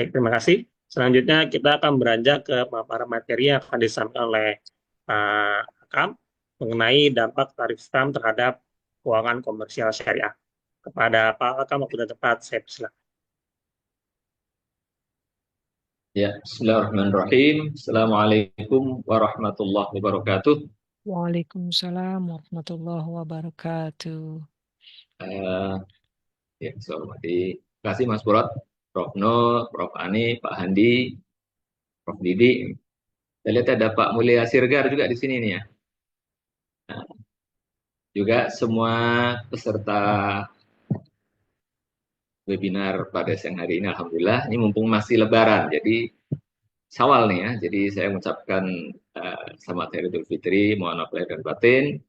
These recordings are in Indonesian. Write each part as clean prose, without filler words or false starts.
Baik, terima kasih. Selanjutnya kita akan beranjak ke pemaparan materi yang akan disampaikan oleh Pak Akam mengenai dampak tarif Trump terhadap keuangan komersial syariah. Kepada Pak Akam, waktu sudah tepat, saya persilakan. Ya, Bismillahirrahmanirrahim. Assalamualaikum warahmatullahi wabarakatuh. Waalaikumsalam warahmatullahi wabarakatuh. Eh, ya, saya hormati. Terima kasih Mas Burot, Prof. Nur, Prof. Ani, Pak Handi, Prof. Didi. Saya lihat ada Pak Mulia Sirgar juga di sini nih ya. Nah, juga semua peserta webinar pada siang hari ini, Alhamdulillah. Ini mumpung masih Lebaran, jadi Syawal nih ya. Jadi saya mengucapkan selamat Hari Idul Fitri, mohon maaf lahir dan batin.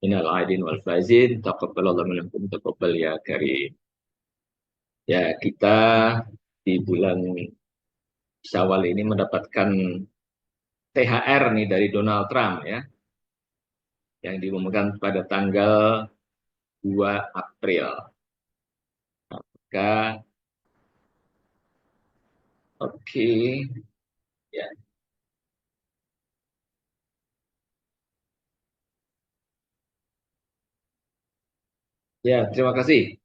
Innal aidin wal faizin, taqabbalallahu minkum taqabbal ya karim. Ya, kita di bulan Syawal ini mendapatkan THR nih dari Donald Trump ya, yang diumumkan pada tanggal 2 April. Maka, oke, ya, ya, terima kasih.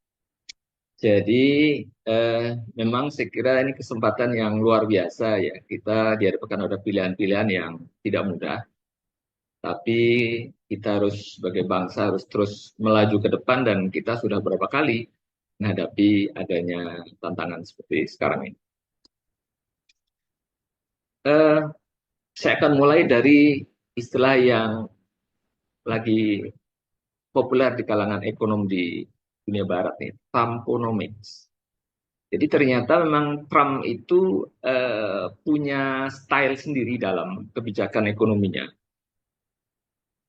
Jadi, eh, memang saya kira ini kesempatan yang luar biasa ya. Kita dihadapkan ada pilihan-pilihan yang tidak mudah, tapi kita harus sebagai bangsa harus terus melaju ke depan dan kita sudah berapa kali menghadapi adanya tantangan seperti sekarang ini. Eh, saya akan mulai dari istilah yang lagi populer di kalangan ekonom di dunia barat nih, Trumponomics. Jadi ternyata memang Trump itu punya style sendiri dalam kebijakan ekonominya.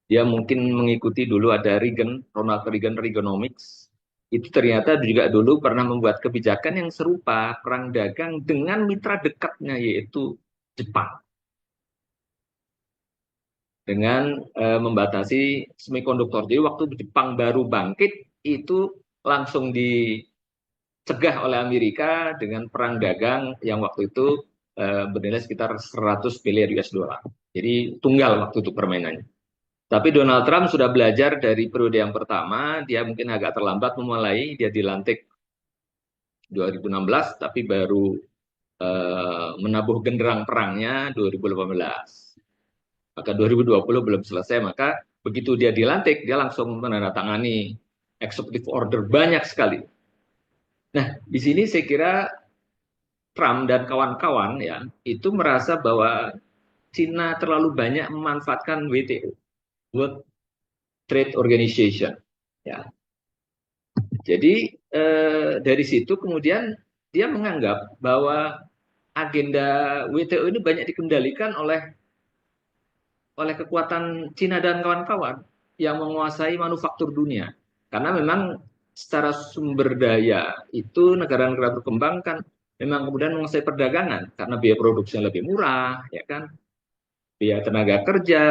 Dia mungkin mengikuti dulu ada Reagan, Ronald Reagan, Reaganomics. Itu ternyata juga dulu pernah membuat kebijakan yang serupa, perang dagang dengan mitra dekatnya yaitu Jepang. Dengan membatasi semikonduktor. Jadi waktu Jepang baru bangkit, itu langsung dicegah oleh Amerika dengan perang dagang yang waktu itu bernilai sekitar 100 miliar US dollar. Jadi tunggal waktu itu permainannya. Tapi Donald Trump sudah belajar dari periode yang pertama, dia mungkin agak terlambat memulai, dia dilantik 2016, tapi baru menabuh genderang perangnya 2018. Maka 2020 belum selesai, maka begitu dia dilantik, dia langsung menandatangani executive order banyak sekali. Nah, di sini saya kira Trump dan kawan-kawan ya itu merasa bahwa Cina terlalu banyak memanfaatkan WTO, World Trade Organization. Ya, jadi dari situ kemudian dia menganggap bahwa agenda WTO ini banyak dikendalikan oleh kekuatan Cina dan kawan-kawan yang menguasai manufaktur dunia. Karena memang secara sumber daya itu negara-negara berkembang kan memang kemudian menguasai perdagangan karena biaya produksinya lebih murah, ya kan, biaya tenaga kerja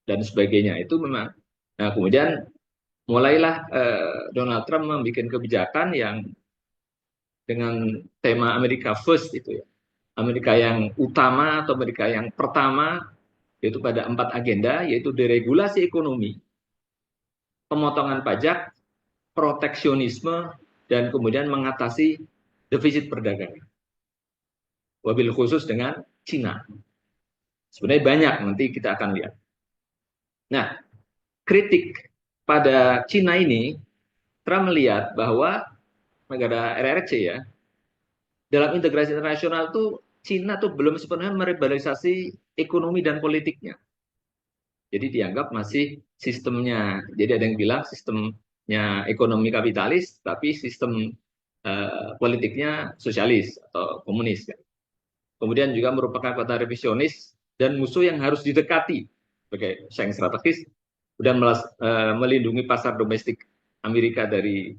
dan sebagainya itu memang. Nah kemudian mulailah Donald Trump membuat kebijakan yang dengan tema America First itu ya, Amerika yang utama atau Amerika yang pertama yaitu pada 4 agenda, yaitu deregulasi ekonomi, pemotongan pajak, proteksionisme, dan kemudian mengatasi defisit perdagangan. Wabil khusus dengan Cina. Sebenarnya banyak, nanti kita akan lihat. Nah, kritik pada Cina ini, Trump melihat bahwa negara RRC ya, dalam integrasi internasional tuh Cina tuh belum sepenuhnya merebalisasi ekonomi dan politiknya. Jadi dianggap masih sistemnya. Jadi ada yang bilang sistemnya ekonomi kapitalis, tapi sistem politiknya sosialis atau komunis. Kemudian juga merupakan kota revisionis dan musuh yang harus didekati sebagai saing strategis dan melindungi pasar domestik Amerika dari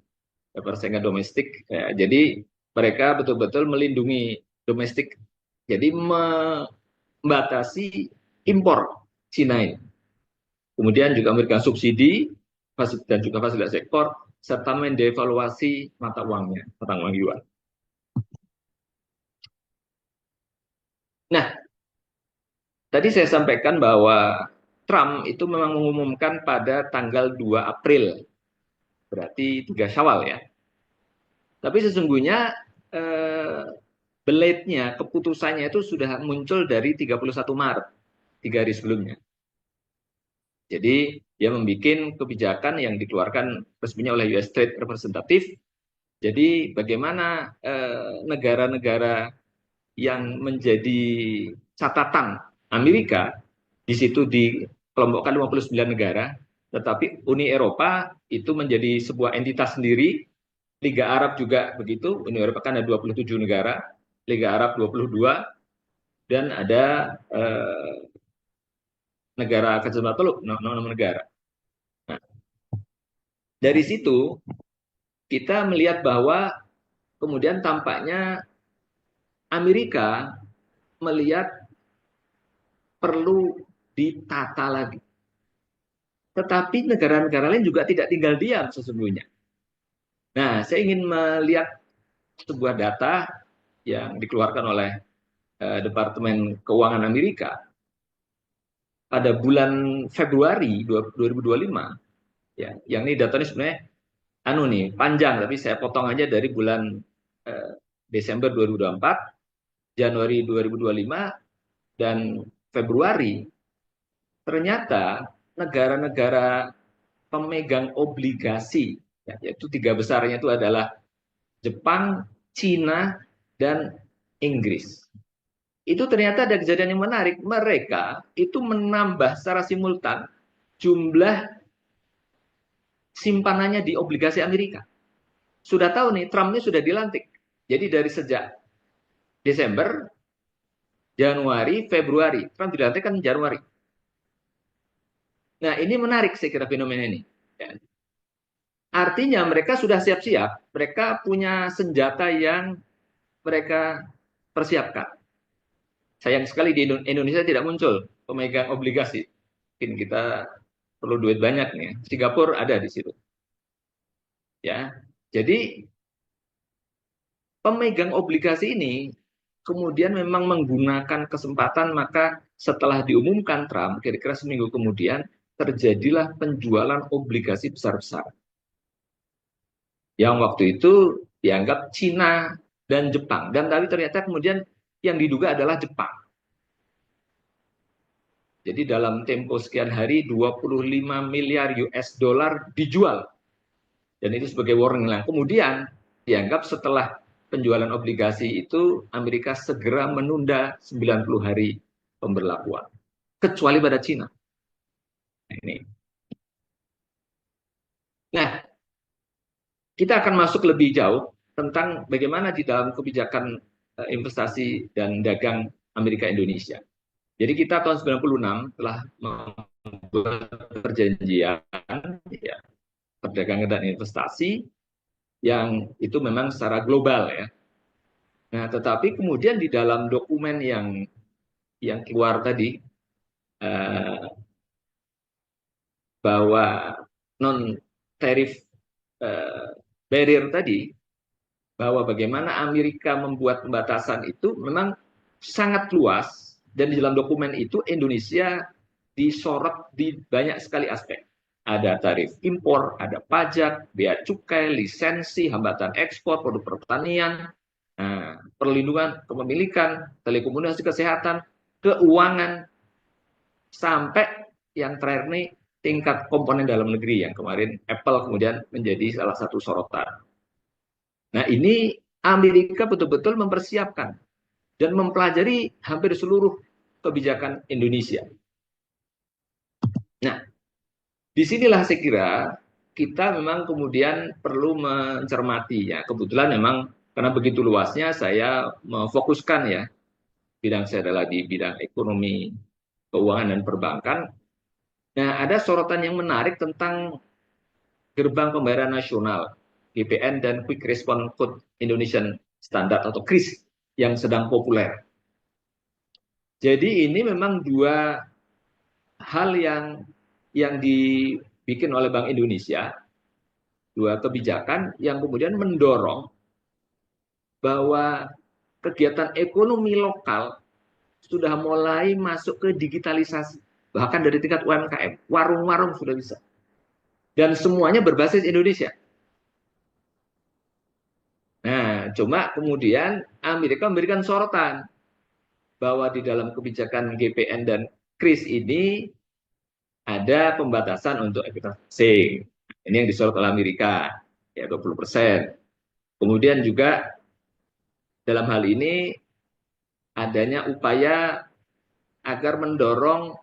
persaingan domestik. Jadi mereka betul-betul melindungi domestik. Jadi membatasi impor Cina ini. Kemudian juga memberikan subsidi dan juga fasilitas ekspor serta mendevaluasi mata uangnya, mata uang yuan. Nah, tadi saya sampaikan bahwa Trump itu memang mengumumkan pada tanggal 2 April, berarti 3 Syawal ya. Tapi sesungguhnya eh, belate-nya, keputusannya itu sudah muncul dari 31 Maret, 3 hari sebelumnya. Jadi dia membuat kebijakan yang dikeluarkan resminya oleh US Trade Representative. Jadi bagaimana negara-negara yang menjadi catatan Amerika, di situ dikelompokkan 59 negara, tetapi Uni Eropa itu menjadi sebuah entitas sendiri, Liga Arab juga begitu, Uni Eropa kan ada 27 negara, Liga Arab 22, dan ada negara kecil Teluk, 6 negara. Nah, dari situ kita melihat bahwa kemudian tampaknya Amerika melihat perlu ditata lagi. Tetapi negara-negara lain juga tidak tinggal diam sesungguhnya. Nah, saya ingin melihat sebuah data yang dikeluarkan oleh Departemen Keuangan Amerika pada bulan Februari 2025. Ya, yang ini datanya sebenarnya panjang, tapi saya potong aja dari bulan Desember 2024, Januari 2025, dan Februari. Ternyata negara-negara pemegang obligasi, ya, yaitu 3 besarnya itu adalah Jepang, Cina, dan Inggris. Itu ternyata ada kejadian yang menarik. Mereka itu menambah secara simultan jumlah simpanannya di obligasi Amerika. Sudah tahu nih, Trump ini sudah dilantik. Jadi dari sejak Desember, Januari, Februari. Trump dilantik kan Januari. Nah, ini menarik saya kira fenomena ini. Ya. Artinya mereka sudah siap-siap, mereka punya senjata yang mereka persiapkan. Sayang sekali di Indonesia tidak muncul pemegang obligasi. Mungkin kita perlu duit banyak nih. Singapura ada di situ. Ya. Jadi pemegang obligasi ini kemudian memang menggunakan kesempatan, maka setelah diumumkan Trump, kira-kira seminggu kemudian terjadilah penjualan obligasi besar-besar. Yang waktu itu dianggap Cina dan Jepang. Dan tapi ternyata kemudian yang diduga adalah Jepang. Jadi dalam tempo sekian hari 25 miliar US dollar dijual. Dan itu sebagai warning. Nah, kemudian dianggap setelah penjualan obligasi itu Amerika segera menunda 90 hari pemberlakuan. Kecuali pada Cina. Nah, ini. Nah, kita akan masuk lebih jauh tentang bagaimana di dalam kebijakan investasi dan dagang Amerika Indonesia. Jadi kita tahun 96 telah membuat perjanjian ya, perdagangan dan investasi yang itu memang secara global ya. Nah, tetapi kemudian di dalam dokumen yang keluar tadi bahwa non tarif barrier tadi, bahwa bagaimana Amerika membuat pembatasan itu memang sangat luas, dan di dalam dokumen itu Indonesia disorot di banyak sekali aspek. Ada tarif impor, ada pajak, bea cukai, lisensi, hambatan ekspor, produk pertanian, perlindungan kepemilikan, telekomunikasi, kesehatan, keuangan, sampai yang terakhir nih tingkat komponen dalam negeri yang kemarin Apple kemudian menjadi salah satu sorotan. Nah, ini Amerika betul-betul mempersiapkan dan mempelajari hampir seluruh kebijakan Indonesia. Nah, disinilah saya kira kita memang kemudian perlu mencermati ya. Kebetulan memang karena begitu luasnya saya memfokuskan ya, bidang saya adalah di bidang ekonomi, keuangan, dan perbankan. Nah, ada sorotan yang menarik tentang gerbang pembayaran nasional, GPN, dan Quick Response Code Indonesian Standard atau KRIS yang sedang populer. Jadi ini memang dua hal yang dibikin oleh Bank Indonesia, dua kebijakan yang kemudian mendorong bahwa kegiatan ekonomi lokal sudah mulai masuk ke digitalisasi. Bahkan dari tingkat UMKM, warung-warung sudah bisa. Dan semuanya berbasis Indonesia. Nah, cuma kemudian Amerika memberikan sorotan bahwa di dalam kebijakan GPN dan KRIS ini ada pembatasan untuk ekuitas asing. Ini yang disorot oleh Amerika, ya 20%. Kemudian juga dalam hal ini adanya upaya agar mendorong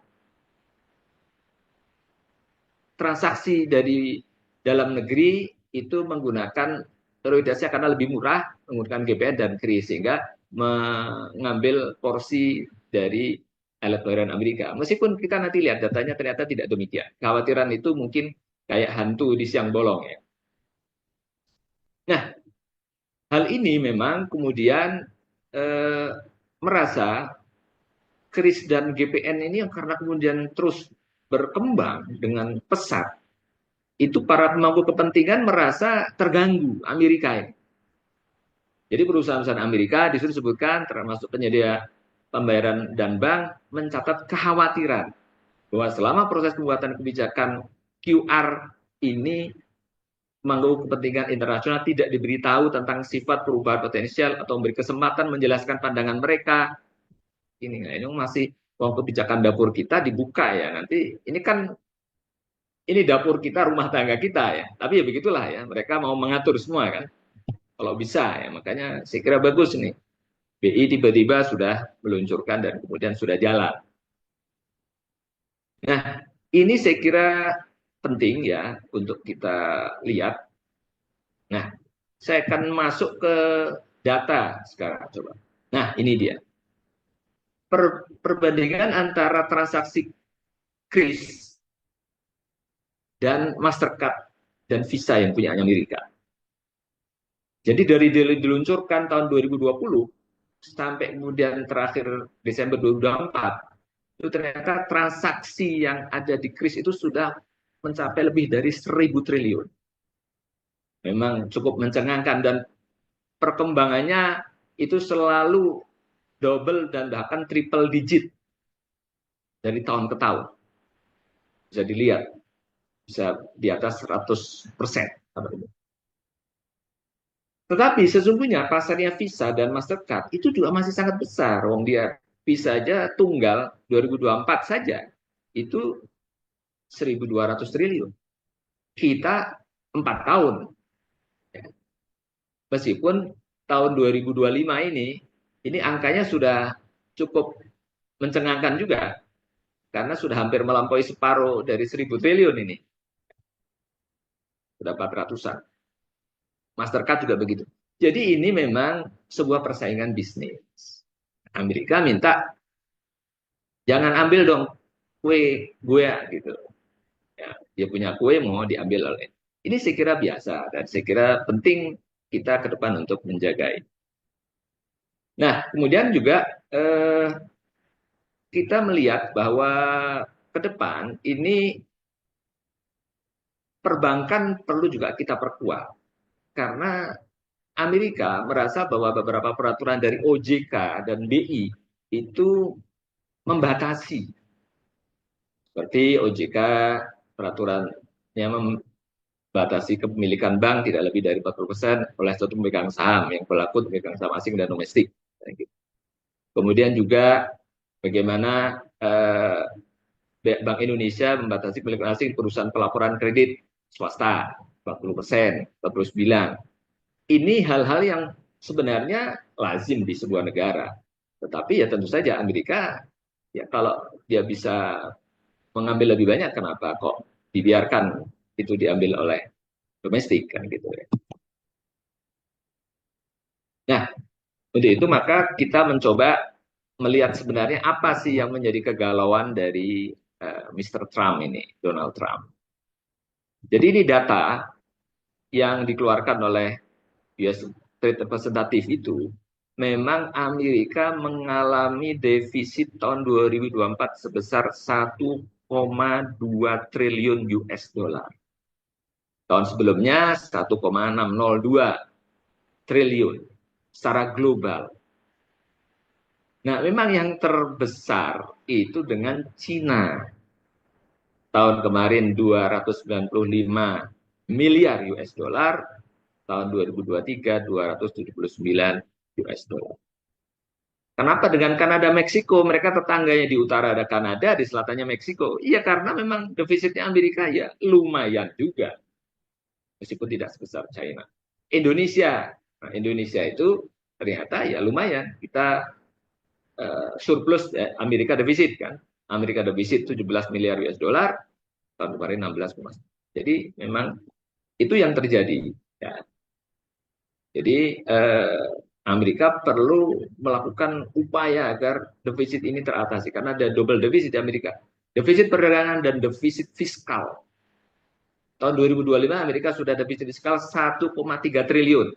transaksi dari dalam negeri itu menggunakan prioritasnya karena lebih murah menggunakan GPN dan KRIS sehingga mengambil porsi dari alat pembayaran Amerika. Meskipun kita nanti lihat datanya ternyata tidak demikian. Kekhawatiran itu mungkin kayak hantu di siang bolong ya. Nah, hal ini memang kemudian merasa KRIS dan GPN ini yang karena kemudian terus berkembang dengan pesat, itu para pemangku kepentingan merasa terganggu Amerika ini. Jadi perusahaan-perusahaan Amerika disuruh disebutkan termasuk penyedia pembayaran dan bank mencatat kekhawatiran bahwa selama proses pembuatan kebijakan QR ini pemangku kepentingan internasional tidak diberitahu tentang sifat perubahan potensial atau memberi kesempatan menjelaskan pandangan mereka. Ini masih kebijakan dapur kita dibuka ya nanti ini kan ini dapur kita, rumah tangga kita ya. Tapi ya begitulah ya, mereka mau mengatur semua kan. Kalau bisa ya, makanya saya kira bagus nih. BI tiba-tiba sudah meluncurkan dan kemudian sudah jalan. Nah, ini saya kira penting ya untuk kita lihat. Nah, saya akan masuk ke data sekarang coba. Nah, ini dia. Perbandingan antara transaksi KRIS dan Mastercard dan Visa yang punya Amerika. Jadi dari diluncurkan tahun 2020 sampai kemudian terakhir Desember 2024, itu ternyata transaksi yang ada di KRIS itu sudah mencapai lebih dari 1.000 triliun. Memang cukup mencengangkan dan perkembangannya itu selalu double dan bahkan triple digit dari tahun ke tahun. Bisa dilihat, bisa di atas 100%. Tetapi sesungguhnya pasarnya Visa dan Mastercard itu juga masih sangat besar. Wong dia Visa aja tunggal 2024 saja itu 1.200 triliun. Kita 4 tahun. Meskipun tahun 2025 ini angkanya sudah cukup mencengangkan juga. Karena sudah hampir melampaui separuh dari 1.000 triliun ini. Sudah 400-an. Mastercard juga begitu. Jadi ini memang sebuah persaingan bisnis. Amerika minta jangan ambil dong kue gue gitu. Ya, dia punya kue mau diambil oleh. Ini saya kira biasa dan saya kira penting kita ke depan untuk menjaga ini. Nah, kemudian juga kita melihat bahwa ke depan ini perbankan perlu juga kita perkuat. Karena Amerika merasa bahwa beberapa peraturan dari OJK dan BI itu membatasi. Seperti OJK peraturannya membatasi kepemilikan bank tidak lebih dari 40% oleh satu pemegang saham yang berlaku pemegang saham asing dan domestik. Kemudian juga bagaimana Bank Indonesia membatasi kepemilikan asing perusahaan pelaporan kredit swasta 40%, 49%. Ini hal-hal yang sebenarnya lazim di sebuah negara. Tetapi ya tentu saja Amerika, ya kalau dia bisa mengambil lebih banyak, kenapa kok dibiarkan itu diambil oleh domestik kan gitu ya. Nah, untuk itu maka kita mencoba melihat sebenarnya apa sih yang menjadi kegalauan dari Mr. Trump ini, Donald Trump. Jadi ini data yang dikeluarkan oleh US Trade Representative itu, memang Amerika mengalami defisit tahun 2024 sebesar 1,2 triliun US dollar. Tahun sebelumnya 1,602 triliun secara global. Nah, memang yang terbesar itu dengan Cina. Tahun kemarin 295 miliar US dollar, tahun 2023 279 US dollar. Kenapa dengan Kanada, Meksiko? Mereka tetangganya di utara ada Kanada, di selatannya Meksiko. Iya, karena memang defisitnya Amerika ya lumayan juga, meskipun tidak sebesar China. Indonesia, nah, Indonesia itu ternyata ya lumayan. Kita surplus Amerika defisit kan. Amerika defisit 17 miliar US dollar, tahun kemarin 16,1. Jadi memang itu yang terjadi. Ya. Jadi Amerika perlu melakukan upaya agar defisit ini teratasi karena ada double defisit di Amerika. Defisit perdagangan dan defisit fiskal. Tahun 2025 Amerika sudah defisit fiskal 1,3 triliun.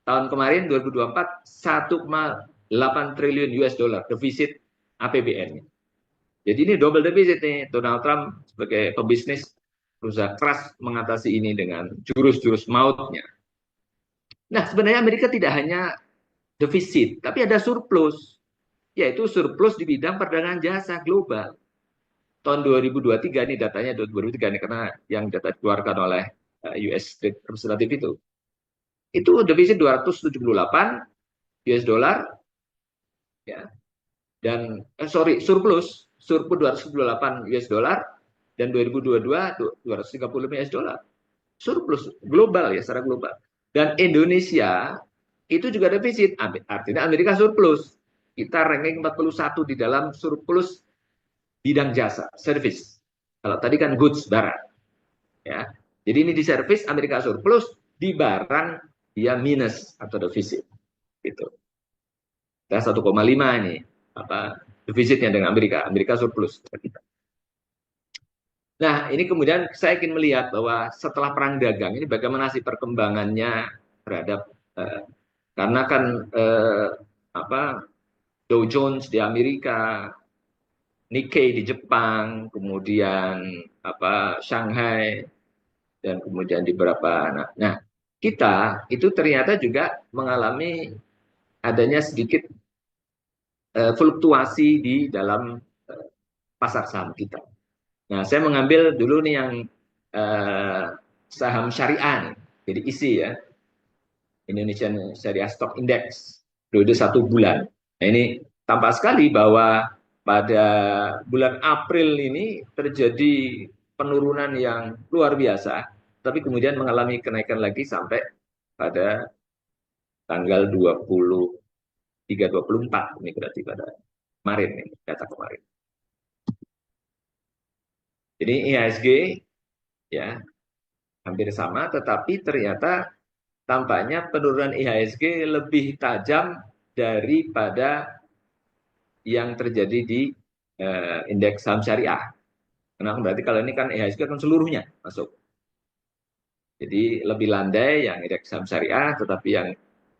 Tahun kemarin 2024 1,8 triliun US dollar defisit APBN. Jadi ini double defisit nih. Donald Trump sebagai pebisnis berusaha keras mengatasi ini dengan jurus-jurus mautnya. Nah, sebenarnya Amerika tidak hanya defisit, tapi ada surplus, yaitu surplus di bidang perdagangan jasa global. Tahun 2023 ini datanya 2023 ini karena yang data dikeluarkan oleh US State Representative itu defisit 278 US dollar ya. Dan surplus 278 US dollar dan 2022 230 US dollar. Surplus global ya, secara global. Dan Indonesia itu juga defisit, artinya Amerika surplus. Kita ranking 41 di dalam surplus bidang jasa, service. Kalau tadi kan goods, barang. Ya. Jadi ini di service Amerika surplus, di barang dia minus atau defisit. Gitu. Kita 1,5 ini defisitnya dengan Amerika. Amerika surplus. Nah, ini kemudian saya ingin melihat bahwa setelah perang dagang ini bagaimana sih perkembangannya terhadap karena kan Dow Jones di Amerika, Nikkei di Jepang, kemudian Shanghai dan kemudian di beberapa nah kita itu ternyata juga mengalami adanya sedikit fluktuasi di dalam pasar saham kita. Nah, saya mengambil dulu nih yang saham syariah, jadi isi ya, Indonesian Syariah Stock Index, periode 1 bulan. Nah, ini tampak sekali bahwa pada bulan April ini terjadi penurunan yang luar biasa, tapi kemudian mengalami kenaikan lagi sampai pada tanggal 23-24, ini berarti pada kemarin, ini data kemarin. Jadi IHSG ya hampir sama, tetapi ternyata tampaknya penurunan IHSG lebih tajam daripada yang terjadi di indeks saham syariah. Karena berarti kalau ini kan IHSG kan seluruhnya masuk. Jadi lebih landai yang indeks saham syariah, tetapi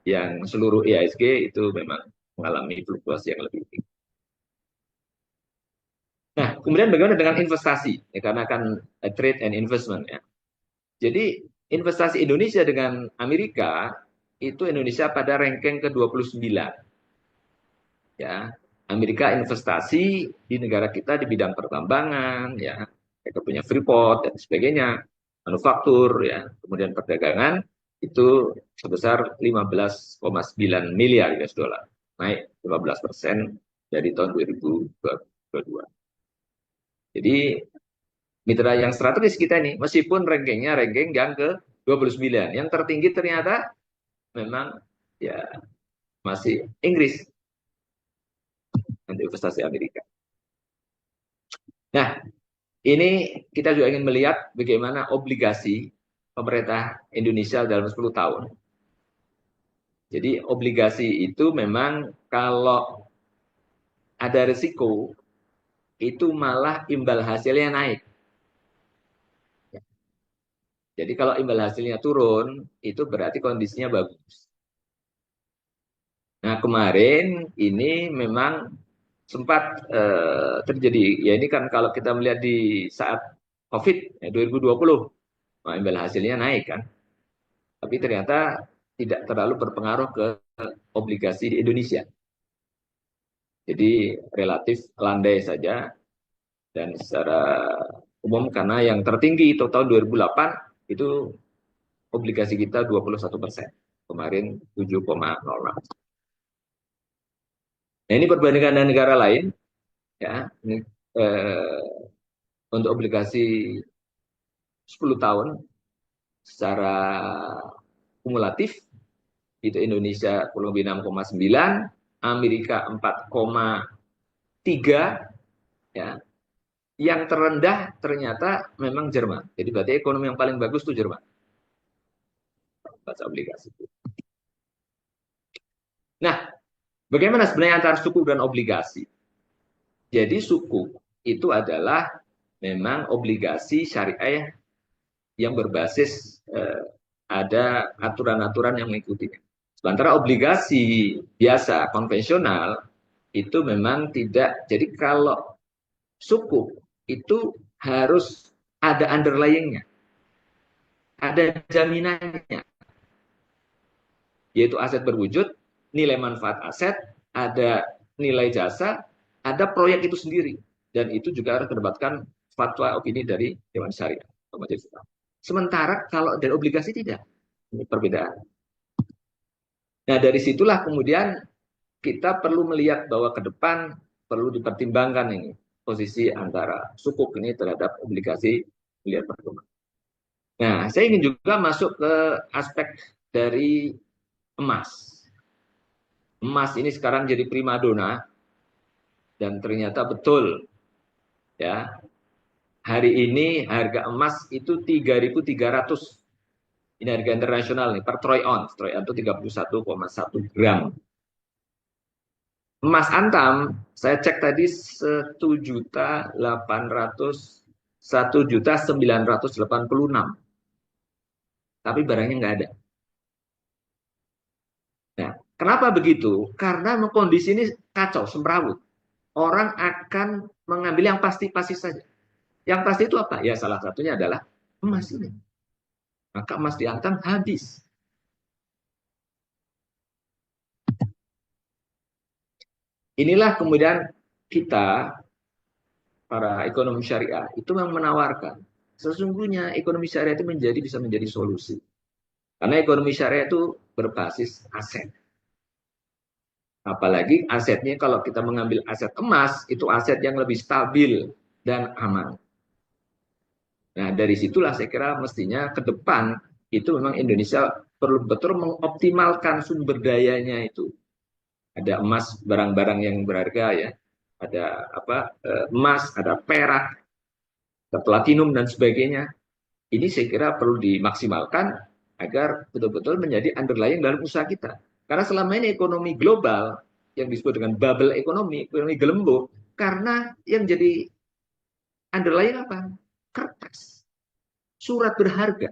yang seluruh IHSG itu memang mengalami fluktuasi yang lebih tinggi. Nah, kemudian bagaimana dengan investasi? Ya, karena kan trade and investment ya. Jadi investasi Indonesia dengan Amerika itu Indonesia pada ranking ke-29. Ya, Amerika investasi di negara kita di bidang pertambangan, ya, mereka punya Freeport dan sebagainya, manufaktur, ya, kemudian perdagangan itu sebesar 15,9 miliar US dollar, naik 15% dari tahun 2022. Jadi mitra yang strategis kita ini, meskipun rankingnya ranking yang ke-29, yang tertinggi ternyata memang ya masih Inggris untuk investasi Amerika. Nah, ini kita juga ingin melihat bagaimana obligasi pemerintah Indonesia dalam 10 tahun. Jadi obligasi itu memang kalau ada risiko, itu malah imbal hasilnya naik. Jadi kalau imbal hasilnya turun, itu berarti kondisinya bagus. Nah, kemarin ini memang sempat terjadi, ya ini kan kalau kita melihat di saat COVID 2020, nah, imbal hasilnya naik kan. Tapi ternyata tidak terlalu berpengaruh ke obligasi di Indonesia. Jadi relatif landai saja, dan secara umum karena yang tertinggi itu tahun 2008 itu obligasi kita 21%, kemarin 7,06. Nah, ini perbandingan dengan negara lain, ya. Ini, untuk obligasi 10 tahun secara kumulatif itu Indonesia kurang lebih 6,9, Amerika 4,3, ya. Yang terendah ternyata memang Jerman. Jadi berarti ekonomi yang paling bagus itu Jerman, baca obligasi. Nah, bagaimana sebenarnya antara sukuk dan obligasi? Jadi sukuk itu adalah memang obligasi syariah yang berbasis ada aturan-aturan yang mengikutinya. Sementara obligasi biasa, konvensional, itu memang tidak. Jadi kalau sukuk itu harus ada underlying-nya, ada jaminannya, yaitu aset berwujud, nilai manfaat aset, ada nilai jasa, ada proyek itu sendiri. Dan itu juga harus mendapatkan fatwa opini dari Dewan Syariah. Sementara kalau dari obligasi tidak. Ini perbedaan. Nah, dari situlah kemudian kita perlu melihat bahwa ke depan perlu dipertimbangkan ini posisi antara sukuk ini terhadap obligasi melihat perkembangan. Nah, saya ingin juga masuk ke aspek dari emas. Emas ini sekarang jadi primadona, dan ternyata betul, ya. Hari ini harga emas itu 3.300. Ini harga internasional nih, per troy ounce. Troy ounce itu 31,1 gram. Emas antam, saya cek tadi 1.986. Tapi barangnya nggak ada. Nah, kenapa begitu? Karena kondisi ini kacau, semrawut. Orang akan mengambil yang pasti-pasti saja. Yang pasti itu apa? Ya salah satunya adalah emas ini. Maka emas diantam habis. Inilah kemudian kita, para ekonomi syariah, itu yang menawarkan. Sesungguhnya ekonomi syariah itu bisa menjadi solusi. Karena ekonomi syariah itu berbasis aset. Apalagi asetnya kalau kita mengambil aset emas, itu aset yang lebih stabil dan aman. Nah, dari situlah saya kira mestinya ke depan itu memang Indonesia perlu betul mengoptimalkan sumber dayanya itu. Ada emas, barang-barang yang berharga, ya. Ada emas, ada perak, ada platinum dan sebagainya. Ini saya kira perlu dimaksimalkan agar betul-betul menjadi underlying dalam usaha kita. Karena selama ini ekonomi global yang disebut dengan bubble ekonomi gelembung, karena yang jadi underlying apa? Kertas, surat berharga.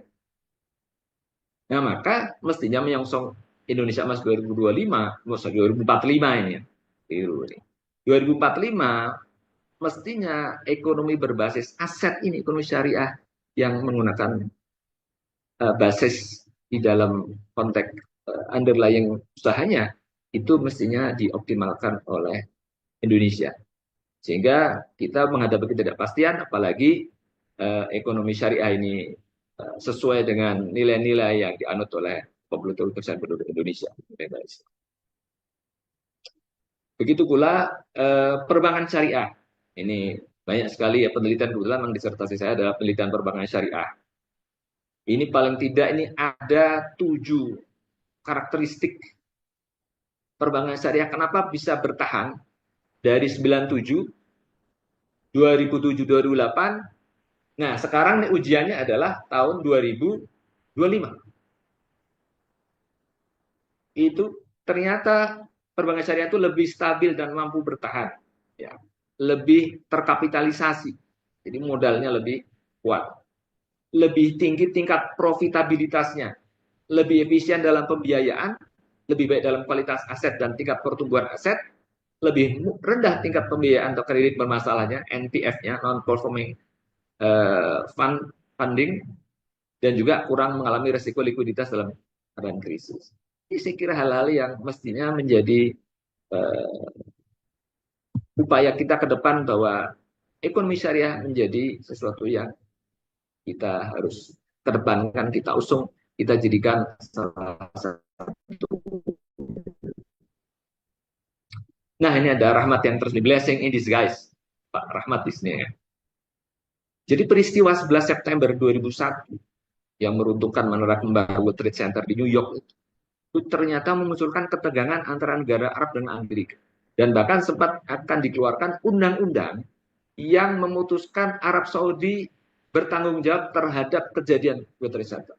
Nah, maka mestinya menyongsong Indonesia Emas 2025, 2045 ini ya. 2045 mestinya ekonomi berbasis aset ini, ekonomi syariah yang menggunakan basis di dalam konteks underlying usahanya itu mestinya dioptimalkan oleh Indonesia. Sehingga kita menghadapi ketidakpastian, apalagi ekonomi syariah ini sesuai dengan nilai-nilai yang dianut oleh 40% penduduk Indonesia. Begitu pula perbankan syariah. Ini banyak sekali ya penelitian, kebetulan memang disertasi saya adalah penelitian perbankan syariah. Ini paling tidak ini ada 7 karakteristik perbankan syariah kenapa bisa bertahan dari 97, 2007, 2008. Nah, sekarang ujiannya adalah tahun 2025. Itu ternyata perbankan syariah itu lebih stabil dan mampu bertahan, ya. Lebih terkapitalisasi. Jadi modalnya lebih kuat. Lebih tinggi tingkat profitabilitasnya. Lebih efisien dalam pembiayaan, lebih baik dalam kualitas aset dan tingkat pertumbuhan aset, lebih rendah tingkat pembiayaan atau kredit bermasalahnya, NPF-nya, non-performing funding, dan juga kurang mengalami resiko likuiditas dalam keadaan krisis. Ini saya kira hal-hal yang mestinya menjadi upaya kita ke depan bahwa ekonomi syariah menjadi sesuatu yang kita harus kedepankan, kita usung, kita jadikan salah satu. Nah, ini ada rahmat yang terus di blessing in disguise, Pak Rahmat di sini ya. Jadi peristiwa 11 September 2001 yang meruntuhkan Menara Kembang World Trade Center di New York itu ternyata memunculkan ketegangan antara negara Arab dan Amerika. Dan bahkan sempat akan dikeluarkan undang-undang yang memutuskan Arab Saudi bertanggung jawab terhadap kejadian World Trade Center.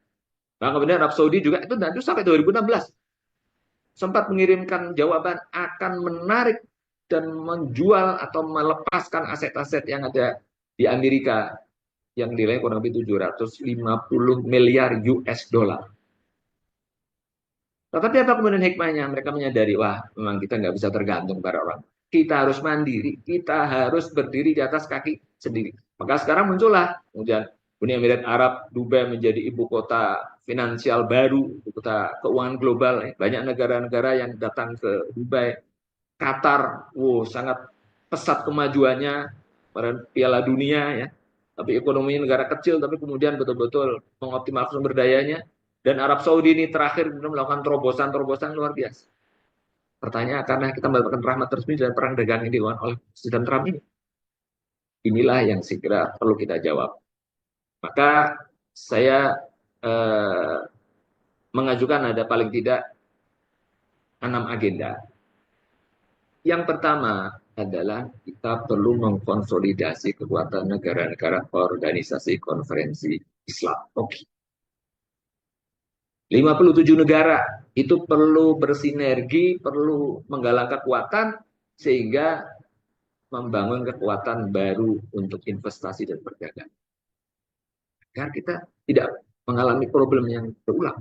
Nah, kemudian Arab Saudi juga itu sampai 2016 sempat mengirimkan jawaban akan menarik dan menjual atau melepaskan aset-aset yang ada di Amerika yang nilai kurang lebih 750 miliar US dollar. Tetapi apa kemudian hikmahnya? Mereka menyadari, wah memang kita nggak bisa tergantung pada orang. Kita harus mandiri, kita harus berdiri di atas kaki sendiri. Maka sekarang muncullah kemudian Uni Emirat Arab, Dubai menjadi ibu kota finansial baru, ibu kota keuangan global. Banyak negara-negara yang datang ke Dubai. Qatar, wow, sangat pesat kemajuannya pada Piala Dunia ya. Tapi ekonominya negara kecil, tapi kemudian betul-betul mengoptimalkan sumber dayanya. Dan Arab Saudi ini terakhir melakukan terobosan-terobosan luar biasa. Pertanyaan, karena kita mendapatkan rahmat resmi dan perang dagang ini oleh Presiden Trump ini. Inilah yang segera perlu kita jawab. Maka saya mengajukan ada paling tidak 6 agenda. Yang pertama adalah kita perlu mengkonsolidasi kekuatan negara-negara organisasi konferensi Islam. Oke. 57 negara itu perlu bersinergi, perlu menggalang kekuatan sehingga membangun kekuatan baru untuk investasi dan perdagangan. Agar kita tidak mengalami problem yang berulang.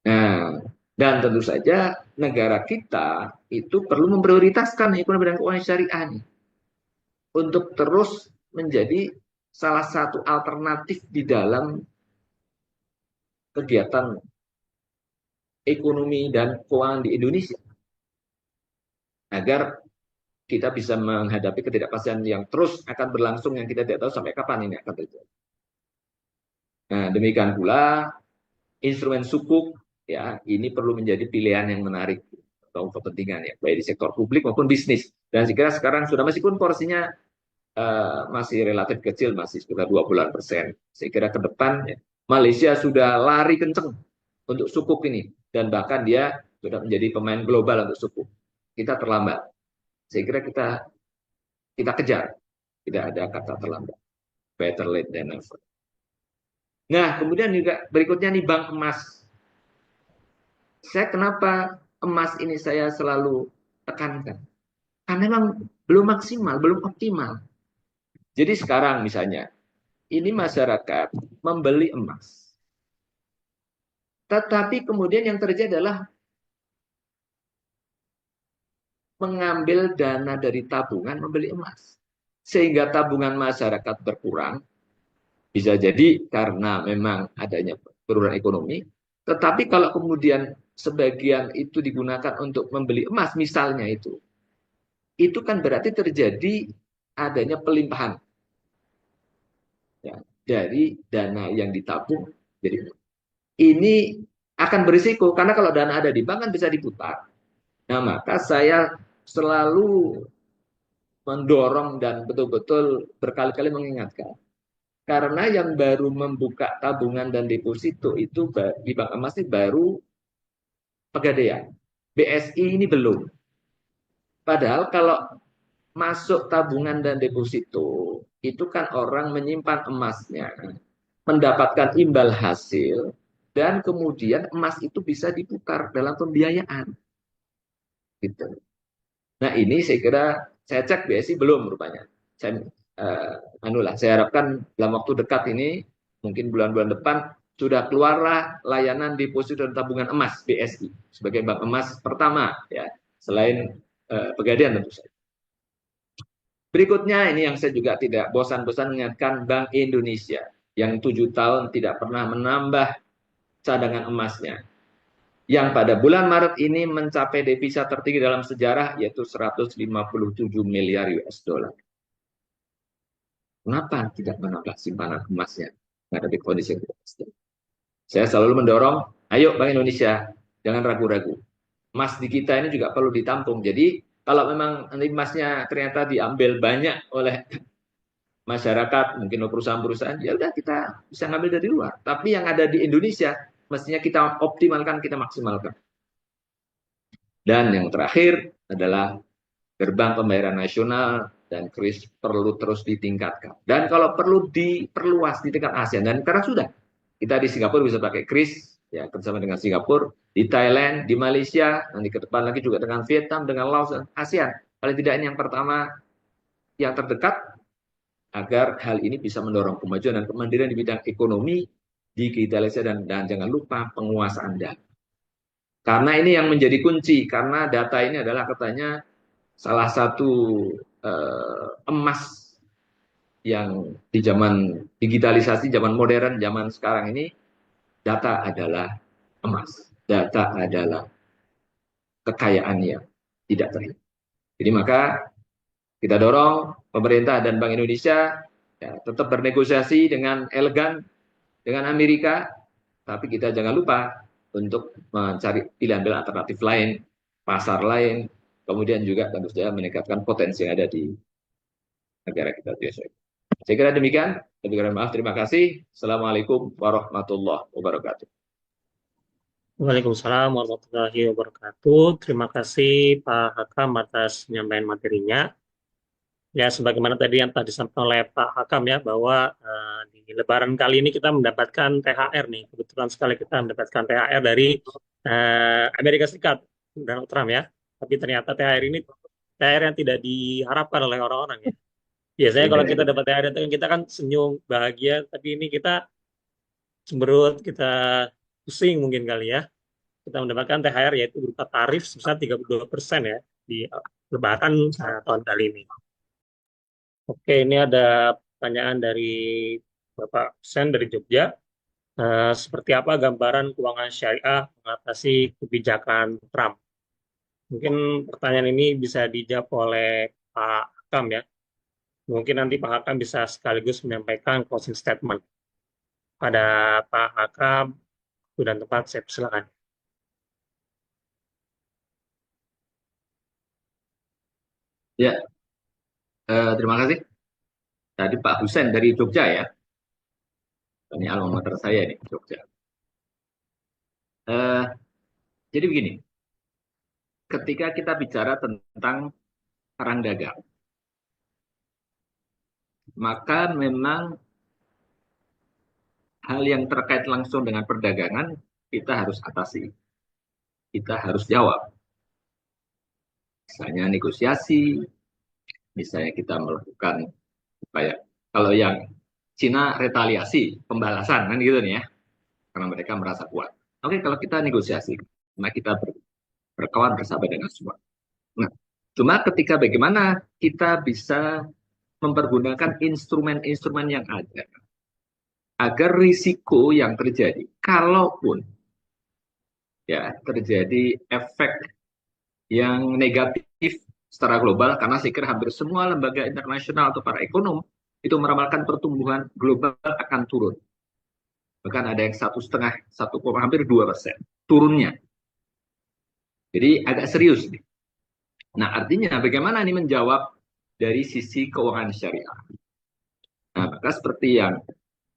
Nah, dan tentu saja negara kita itu perlu memprioritaskan ekonomi dan keuangan syariah nih, untuk terus menjadi salah satu alternatif di dalam kegiatan ekonomi dan keuangan di Indonesia. Agar kita bisa menghadapi ketidakpastian yang terus akan berlangsung yang kita tidak tahu sampai kapan ini akan terjadi. Nah, demikian pula instrumen sukuk ya, ini perlu menjadi pilihan yang menarik atau kepentingan ya, baik di sektor publik maupun bisnis. Dan saya kira sekarang sudah meskipun porsinya masih relatif kecil, masih sekitar 20%. Saya kira ke depan ya, Malaysia sudah lari kenceng untuk sukuk ini dan bahkan dia sudah menjadi pemain global untuk sukuk. Kita terlambat. Saya kira kita kejar. Tidak ada kata terlambat. Better late than never. Nah, kemudian juga berikutnya nih bank emas. Saya kenapa emas ini saya selalu tekankan? Karena memang belum maksimal, belum optimal. Jadi sekarang misalnya, ini masyarakat membeli emas. Tetapi kemudian yang terjadi adalah mengambil dana dari tabungan membeli emas. Sehingga tabungan masyarakat berkurang. Bisa jadi karena memang adanya penurunan ekonomi. Tetapi kalau kemudian sebagian itu digunakan untuk membeli emas misalnya itu kan berarti terjadi adanya pelimpahan ya, dari dana yang ditabung. Jadi ini akan berisiko karena kalau dana ada di bank kan bisa diputar. Nah, maka saya selalu mendorong dan betul-betul berkali-kali mengingatkan. Karena yang baru membuka tabungan dan deposito itu di bank emas ini baru Pegadaian. BSI ini belum. Padahal kalau masuk tabungan dan deposito, itu kan orang menyimpan emasnya, mendapatkan imbal hasil, dan kemudian emas itu bisa diputar dalam pembiayaan. Gitu. Nah ini saya kira, saya cek BSI belum rupanya. Saya harapkan dalam waktu dekat ini, mungkin bulan-bulan depan, sudah keluarlah layanan deposito dan tabungan emas BSI sebagai bank emas pertama ya, selain Pegadaian tentu saja. Berikutnya ini yang saya juga tidak bosan-bosan mengingatkan, Bank Indonesia yang 7 tahun tidak pernah menambah cadangan emasnya. yang pada bulan Maret ini mencapai devisa tertinggi dalam sejarah, yaitu 157 miliar US dollar. Kenapa tidak menambah simpanan emasnya menghadapi kondisi yang tidak pasti? Saya selalu mendorong, ayo Bank Indonesia, jangan ragu-ragu. Emas di kita ini juga perlu ditampung. Jadi kalau memang emasnya ternyata diambil banyak oleh masyarakat, mungkin perusahaan-perusahaan, ya udah kita bisa ngambil dari luar. Tapi yang ada di Indonesia, mestinya kita optimalkan, kita maksimalkan. Dan yang terakhir adalah gerbang pembayaran nasional dan KRIS perlu terus ditingkatkan. Dan kalau perlu diperluas di tingkat ASEAN, dan karena sudah, kita di Singapura bisa pakai KRIS, ya bersama dengan Singapura, di Thailand, di Malaysia, nanti ke depan lagi juga dengan Vietnam, dengan Laos, dan ASEAN. Paling tidak ini yang pertama, yang terdekat, agar hal ini bisa mendorong kemajuan dan kemandirian di bidang ekonomi, digitalisasi, dan jangan lupa penguasaan data. Karena ini yang menjadi kunci, karena data ini adalah katanya salah satu emas yang di zaman digitalisasi, zaman modern, zaman sekarang ini, data adalah emas. Data adalah kekayaan yang tidak terhitung. Jadi maka kita dorong pemerintah dan Bank Indonesia ya, tetap bernegosiasi dengan elegan dengan Amerika, tapi kita jangan lupa untuk mencari pilihan-pilihan alternatif lain, pasar lain, kemudian juga tentu saja meningkatkan potensi yang ada di negara kita. Saya kira demikian. Lebih kurang maaf. Terima kasih. Assalamualaikum warahmatullahi wabarakatuh. Waalaikumsalam warahmatullahi wabarakatuh. Terima kasih Pak Hakam atas penyampaian materinya. Ya, sebagaimana tadi yang tadi disampaikan oleh Pak Hakam ya, bahwa di Lebaran kali ini kita mendapatkan THR nih. Kebetulan sekali kita mendapatkan THR dari Amerika Serikat, Donald Trump ya. Tapi ternyata THR ini THR yang tidak diharapkan oleh orang-orang ya. Biasanya kalau kita dapat THR itu kita kan senyum, bahagia, tapi ini kita cemberut, kita pusing mungkin kali ya. Kita mendapatkan THR yaitu berupa tarif sebesar 32% ya di Lebaran tahun kali ini. Oke, ini ada pertanyaan dari Bapak Sen dari Jogja. Seperti apa gambaran keuangan syariah mengatasi kebijakan Trump? Mungkin pertanyaan ini bisa dijawab oleh Pak Hakam ya. Mungkin nanti Pak Hakam bisa sekaligus menyampaikan closing statement. Pada Pak Hakam, sudah tempat saya persilakan. Ya, terima kasih. Tadi Pak Husen dari Jogja ya. Ini alma mater saya nih, Jogja. Jadi begini, ketika kita bicara tentang perang dagang, maka memang hal yang terkait langsung dengan perdagangan kita harus atasi, kita harus jawab. Misalnya negosiasi, misalnya kita melakukan apa ya? Kalau yang Cina retaliasi, pembalasan kan gitu nih ya, karena mereka merasa kuat. Oke, kalau kita negosiasi, nah kita berkawan bersama dengan semua. Nah, cuma ketika bagaimana kita bisa mempergunakan instrumen-instrumen yang ada agar risiko yang terjadi, kalaupun ya terjadi efek yang negatif secara global, karena saya kira hampir semua lembaga internasional atau para ekonom itu meramalkan pertumbuhan global akan turun. Bahkan ada yang 1,5, hampir 2% turunnya. Jadi agak serius nih. Nah, artinya bagaimana ini menjawab dari sisi keuangan syariah. Nah, maka seperti yang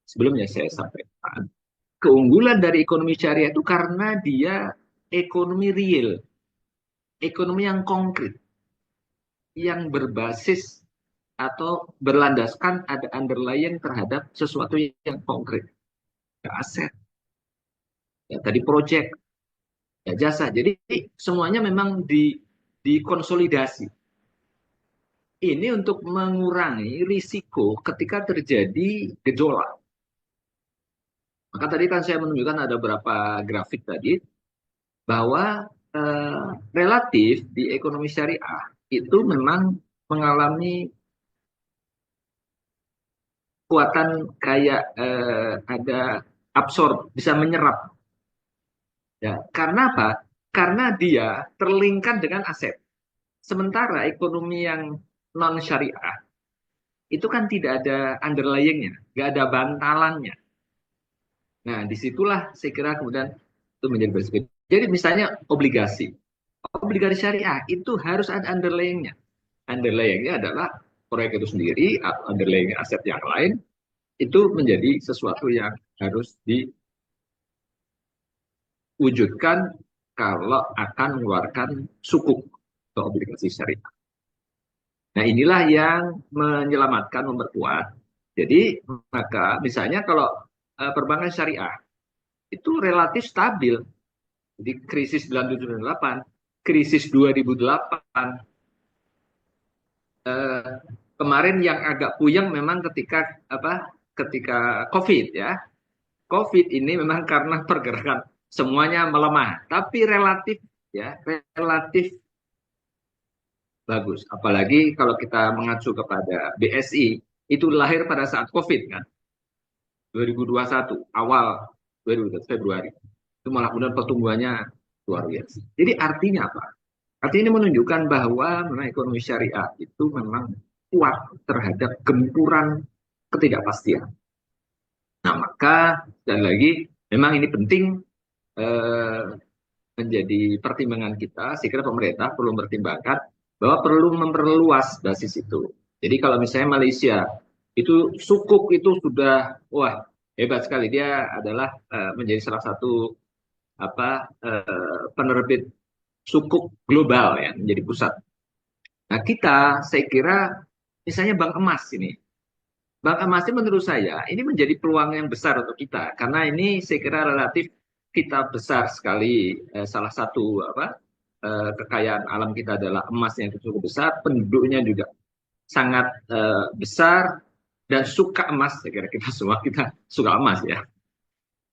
sebelumnya saya sampaikan, keunggulan dari ekonomi syariah itu karena dia ekonomi real, ekonomi yang konkret, yang berbasis atau berlandaskan ada underlying terhadap sesuatu yang konkret. Ya, aset, ya, tadi project, ya, jasa. Jadi semuanya memang dikonsolidasi. Ini untuk mengurangi risiko ketika terjadi gejolak. Maka tadi kan saya menunjukkan ada beberapa grafik tadi bahwa relatif di ekonomi syariah itu memang mengalami kekuatan kayak ada absorb, bisa menyerap Ya, karena apa? Karena dia terlingkan dengan aset. Sementara ekonomi yang non syariah itu kan tidak ada underlyingnya, nggak ada bantalannya. Nah, disitulah saya kira kemudian itu menjadi berbeda. Jadi misalnya obligasi, obligasi syariah itu harus ada underlyingnya. Underlyingnya adalah proyek itu sendiri atau underlying aset yang lain itu menjadi sesuatu yang harus diwujudkan kalau akan mengeluarkan sukuk atau obligasi syariah. Nah, inilah yang menyelamatkan, memperkuat. Jadi, maka misalnya kalau perbankan syariah itu relatif stabil. Jadi krisis 9798, krisis 2008, kemarin yang agak puyeng memang ketika COVID ya. COVID ini memang karena pergerakan semuanya melemah, tapi relatif bagus. Apalagi kalau kita mengacu kepada BSI, itu lahir pada saat COVID kan, 2021, awal 2021, Februari. Itu malah kemudian pertumbuhannya luar biasa. Jadi artinya apa? Artinya ini menunjukkan bahwa memang ekonomi syariah itu memang kuat terhadap gempuran ketidakpastian. Nah, maka sekali lagi memang ini penting menjadi pertimbangan kita. Saya kira pemerintah perlu mempertimbangkan bahwa perlu memperluas basis itu. Jadi kalau misalnya Malaysia itu sukuk itu sudah wah hebat sekali, dia adalah menjadi salah satu penerbit sukuk global ya, menjadi pusat. Nah, kita saya kira misalnya bank emas ini. Bank emas ini menurut saya ini menjadi peluang yang besar untuk kita karena ini saya kira relatif kita besar sekali, salah satu kekayaan alam kita adalah emas yang cukup besar, penduduknya juga sangat besar dan suka emas. Saya kira kita suka emas ya.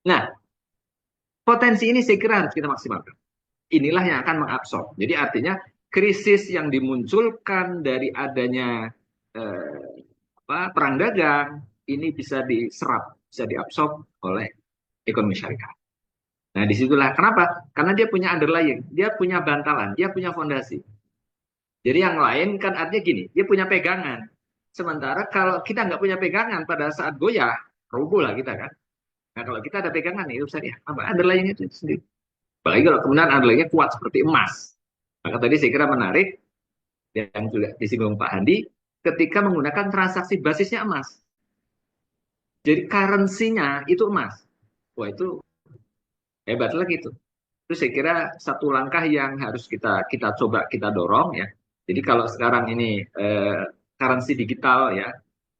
Nah, potensi ini saya kira harus kita maksimalkan. Inilah yang akan mengabsorb. Jadi artinya krisis yang dimunculkan dari adanya perang dagang ini bisa diserap, bisa diabsorb oleh ekonomi syariah. Nah, disitulah kenapa? Karena dia punya underlying, dia punya bantalan, dia punya fondasi. Jadi yang lain kan artinya gini, dia punya pegangan. Sementara kalau kita nggak punya pegangan pada saat goyah, rubuh lah kita kan. Nah, kalau kita ada pegangan itu syariah, apa underlying itu sendiri. Apalagi kalau kemudian underlyingnya kuat seperti emas. Maka tadi saya kira menarik yang juga disinggung Pak Handi, ketika menggunakan transaksi basisnya emas. Jadi currency-nya itu emas. Wah, itu hebat lagi itu. Itu saya kira satu langkah yang harus kita coba kita dorong ya. Jadi kalau sekarang ini currency digital ya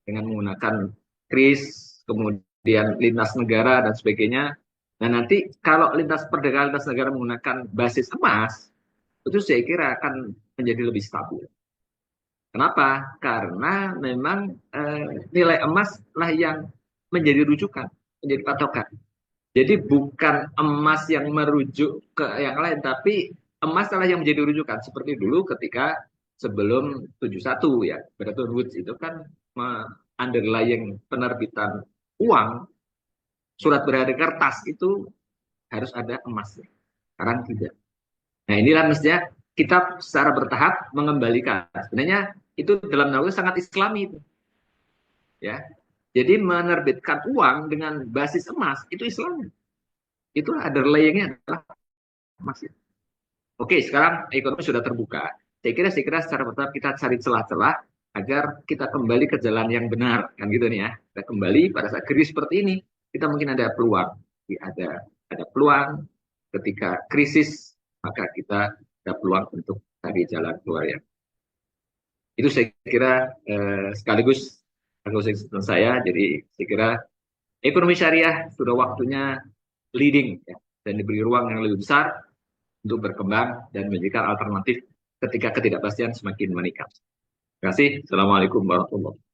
dengan menggunakan kris, kemudian lintas negara dan sebagainya. Nah, nanti kalau perdagangan lintas negara menggunakan basis emas, itu saya kira akan menjadi lebih stabil. Kenapa? Karena memang nilai emas lah yang menjadi rujukan, menjadi patokan. Jadi bukan emas yang merujuk ke yang lain, tapi emas adalah yang menjadi rujukan. Seperti dulu ketika sebelum 71 ya, Bretton Woods itu kan underlying penerbitan uang, surat berharga kertas itu harus ada emasnya. Sekarang tidak. Nah, inilah mestinya kita secara bertahap mengembalikan. Sebenarnya itu dalam nalar sangat islami itu. Ya. Jadi menerbitkan uang dengan basis emas itu Islam. Itu underlying-nya adalah emas. Oke, sekarang ekonomi sudah terbuka. Saya kira secara bertahap kita cari celah-celah agar kita kembali ke jalan yang benar, kan gitu nih ya. Kita kembali pada saat krisis seperti ini, kita mungkin ada peluang. Ada peluang ketika krisis, maka kita ada peluang untuk cari jalan keluar ya. Itu saya kira sekaligus conclusion saya. Jadi saya kira ekonomi syariah sudah waktunya leading ya, dan diberi ruang yang lebih besar untuk berkembang dan menjadikan alternatif ketika ketidakpastian semakin meningkat. Terima kasih. Assalamualaikum warahmatullahi wabarakatuh.